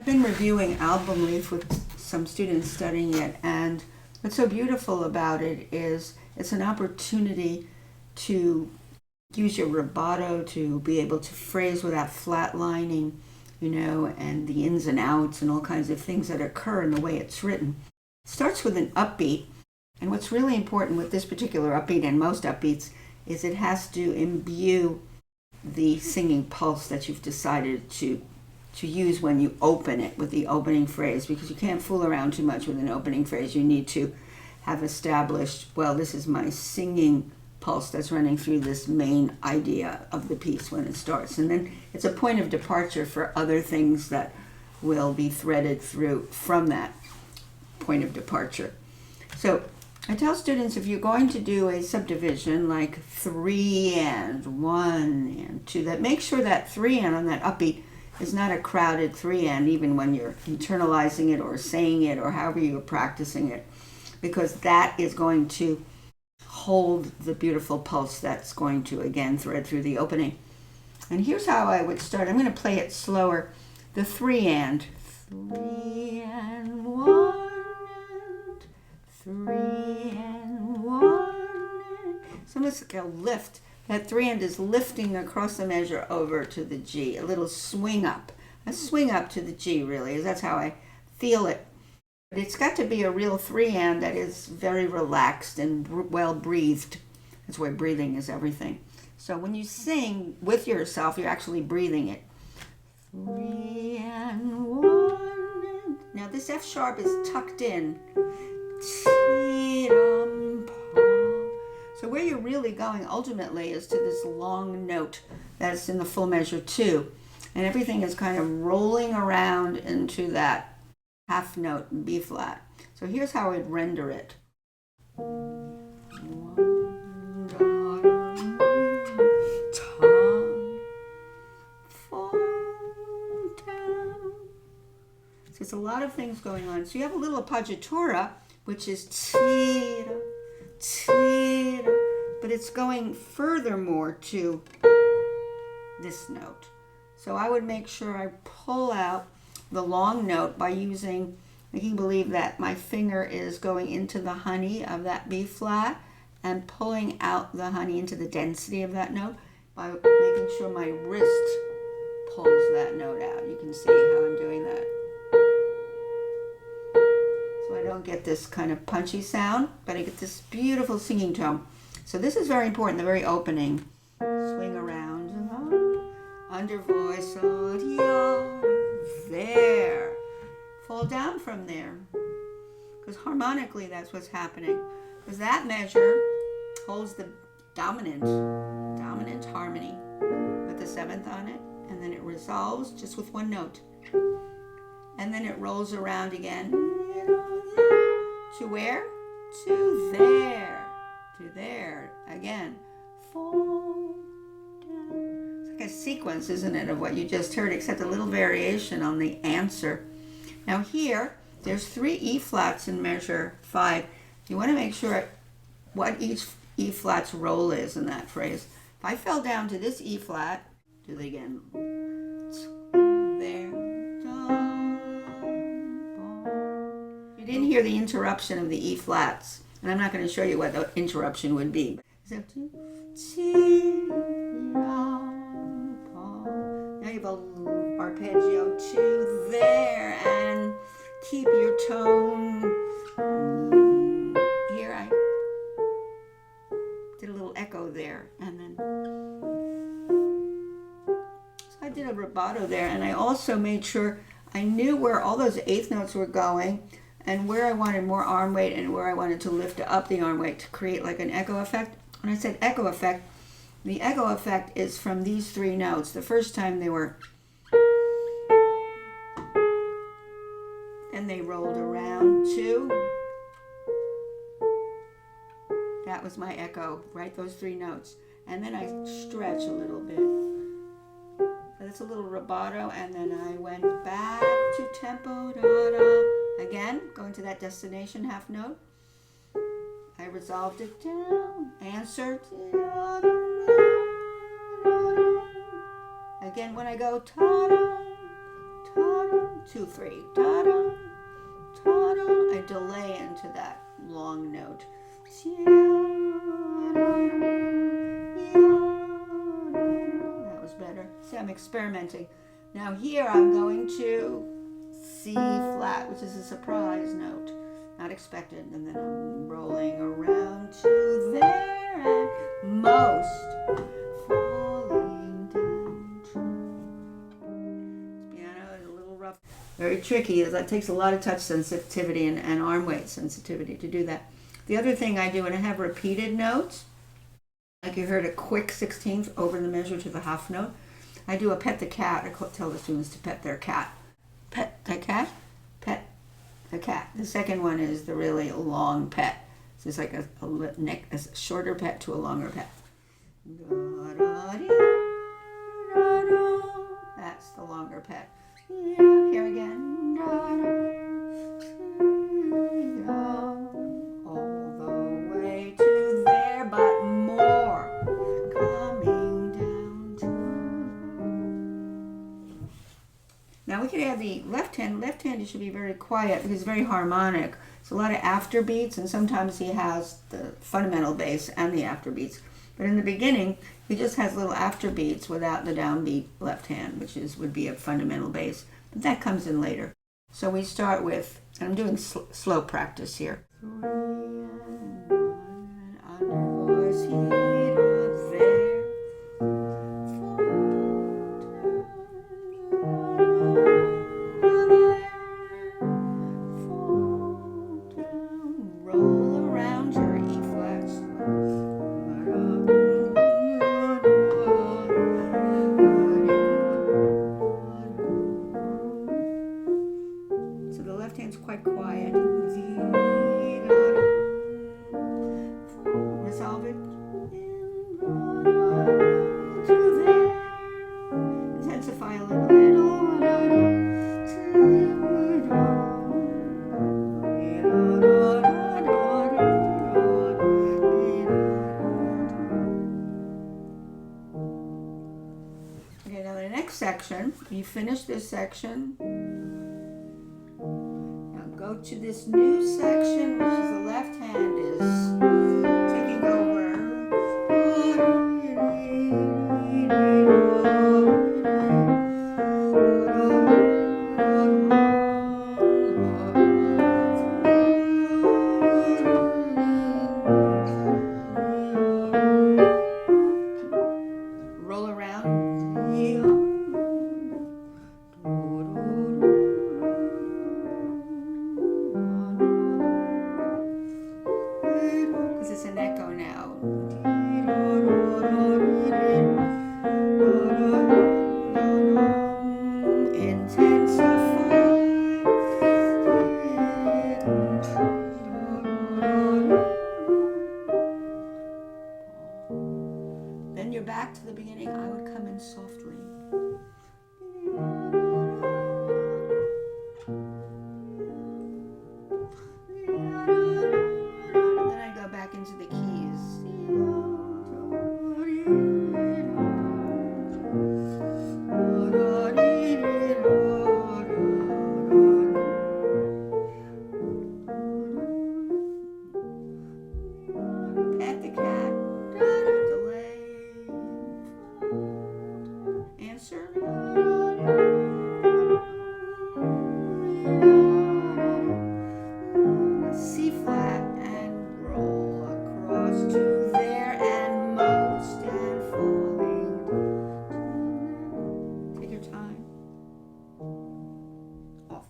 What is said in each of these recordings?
I've been reviewing Albumleaf with some students studying it, and what's so beautiful about it is it's an opportunity to use your rubato to be able to phrase without flatlining, and the ins and outs and all kinds of things that occur in the way it's written. It starts with an upbeat, and what's really important with this particular upbeat and most upbeats is it has to imbue the singing pulse that you've decided to use when you open it with the opening phrase, because you can't fool around too much with an opening phrase. You need to have established, well, this is my singing pulse that's running through this main idea of the piece when it starts. And then it's a point of departure for other things that will be threaded through from that point of departure. So I tell students, if you're going to do a subdivision like 3 and 1 and 2, that make sure that 3 and on that upbeat is not a crowded 3 and, even when you're internalizing it or saying it or however you're practicing it, because that is going to hold the beautiful pulse that's going to again thread through the opening. And here's how I would start. I'm going to play it slower. The 3 and 1 and 3 and 1. So it's like a lift. That 3 and is lifting across the measure over to the G, a little swing up. A swing up to the G, really. That's how I feel it. But it's got to be a real 3 and that is very relaxed and well breathed. That's why breathing is everything. So when you sing with yourself, you're actually breathing it. 3 and 1. Now this F sharp is tucked in. So where you're really going ultimately is to this long note that's in the full measure 2. And everything is kind of rolling around into that half note B flat. So here's how I'd render it. So it's a lot of things going on. So you have a little appoggiatura, which is tira, tira, but it's going furthermore to this note. So I would make sure I pull out the long note by making believe that my finger is going into the honey of that B flat and pulling out the honey into the density of that note by making sure my wrist pulls that note out. You can see how I'm doing that. So I don't get this kind of punchy sound, but I get this beautiful singing tone. So this is very important, the very opening. Swing around, under voice, there. Fall down from there. Because harmonically, that's what's happening. Because that measure holds the dominant harmony with the 7th on it, and then it resolves just with one note. And then it rolls around again. To where? To there. To there. Again. Fall down. It's like a sequence, isn't it, of what you just heard, except a little variation on the answer. Now here, there's 3 E flats in measure 5. You want to make sure what each E flat's role is in that phrase. If I fell down to this E flat, do it again. There. You didn't hear the interruption of the E flats, and I'm not going to show you what the interruption would be. Now you have a arpeggio to there, and keep your tone. Here I did a little echo there, and then so I did a rubato there, and I also made sure I knew where all those 8th notes were going and where I wanted more arm weight and where I wanted to lift up the arm weight to create like an echo effect. When I said echo effect, the echo effect is from these 3 notes. The first time they were, and they rolled around 2. That was my echo, right? Those 3 notes. And then I stretch a little bit. So that's a little rubato, and then I went back to tempo, da-da. Again, going to that destination half note. I resolved it down. Answer. Again, when I go ta-da, ta-da. 2, 3, ta-da, ta-da. I delay into that long note. That was better. See, I'm experimenting. Now here I'm going to C flat, which is a surprise note, not expected, and then I'm rolling around to there and most falling down. This piano is a little rough, very tricky. That takes a lot of touch sensitivity and arm weight sensitivity to do that. The other thing I do when I have repeated notes, like you heard a quick 16th over the measure to the half note, I do a pet the cat. I tell the students to pet their cat. Pet the cat, pet the cat. The second one is the really long pet. So it's like a shorter pet to a longer pet. That's the longer pet. Here again. All the way to there, but more. Coming down to. Now we could add the left hand. Left hand, it should be very quiet because it's very harmonic. It's a lot of afterbeats, and sometimes he has the fundamental bass and the afterbeats. But in the beginning, he just has little afterbeats without the downbeat left hand, which would be a fundamental bass. But that comes in later. So we start with, and I'm doing slow practice here. 3 and 1, under voice heat up there. 4 down, roll around your E flats. So the left hand's quite quiet. Resolve it. To there. Intensify a little. Okay, now the next section, you finish this section. Now go to this new section, which is the left hand is taking over. Roll around. Because it's an echo now. Then you're back to the beginning. I would come in softly. Then I go back into the keys. Pet the cat. Delay. Answer. C flat and roll across to there and most and falling. Take your time. Off.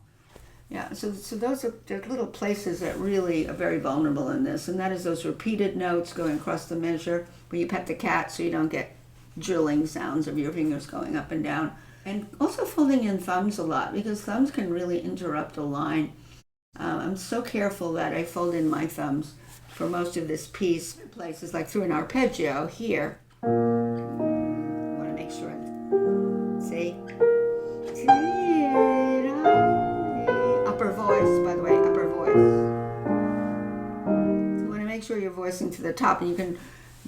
Yeah, so those are the little places that really are very vulnerable in this, and that is those repeated notes going across the measure where you pet the cat so you don't get drilling sounds of your fingers going up and down. And also folding in thumbs a lot, because thumbs can really interrupt a line. I'm so careful that I fold in my thumbs for most of this piece. Places like through an arpeggio here. I want to make sure that, see? Upper voice, by the way, upper voice. So you want to make sure you're voicing to the top, and you can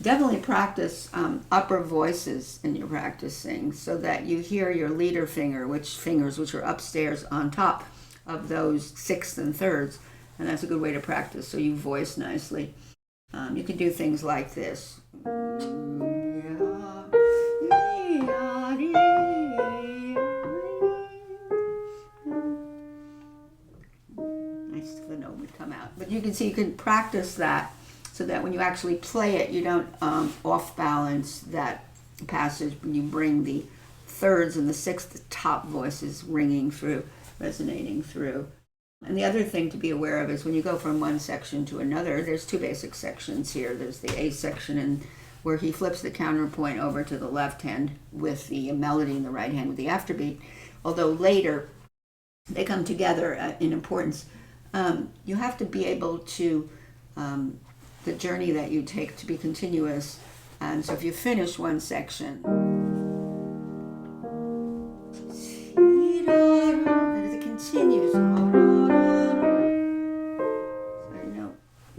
definitely practice upper voices in your practicing so that you hear your leader fingers which are upstairs on top of those sixths and thirds, and that's a good way to practice so you voice nicely. You can do things like this. Nice the note would come out. But you can see you can practice that so that when you actually play it, you don't off balance that passage when you bring the thirds and the sixth, the top voices ringing through, resonating through. And the other thing to be aware of is when you go from one section to another, there's two basic sections here. There's the A section, and where he flips the counterpoint over to the left hand with the melody in the right hand with the afterbeat. Although later they come together in importance. You have to be able to, the journey that you take to be continuous. And so if you finish one section, as it continues,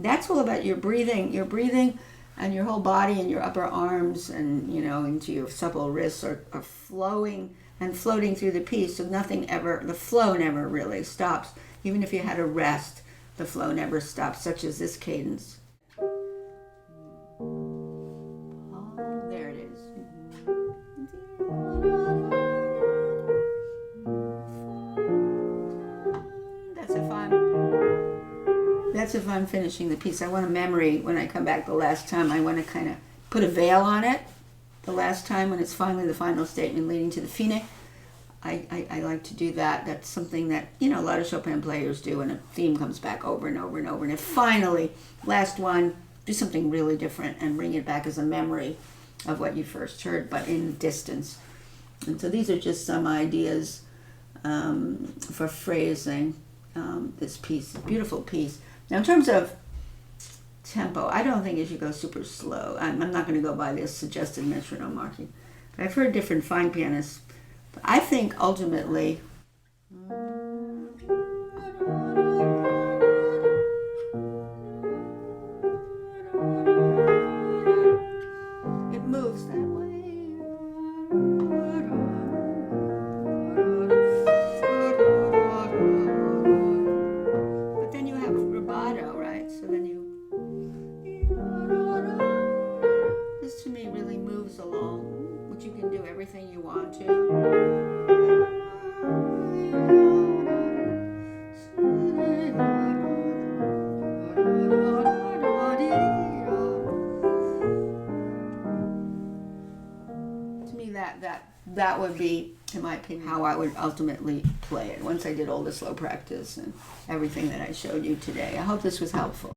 that's all about your breathing and your whole body and your upper arms and, into your supple wrists are flowing and floating through the piece. So the flow never really stops. Even if you had a rest, the flow never stops, such as this cadence. There it is. That's if I'm finishing the piece. I want a memory when I come back the last time. I want to kind of put a veil on it the last time when it's finally the final statement leading to the fine. I like to do that. That's something that, a lot of Chopin players do when a theme comes back over and over and over. And if finally, last one, do something really different and bring it back as a memory of what you first heard, but in distance. And so these are just some ideas for phrasing this piece, beautiful piece. Now, in terms of tempo, I don't think you should go super slow. I'm not going to go by this suggested metronome marking. But I've heard different fine pianists. But I think ultimately, it moves that way. But then you have rubato, right? So then this to me really moves along, which you can do everything you want to. To me, that would be, in my opinion, how I would ultimately play it once I did all the slow practice and everything that I showed you today. I hope this was helpful.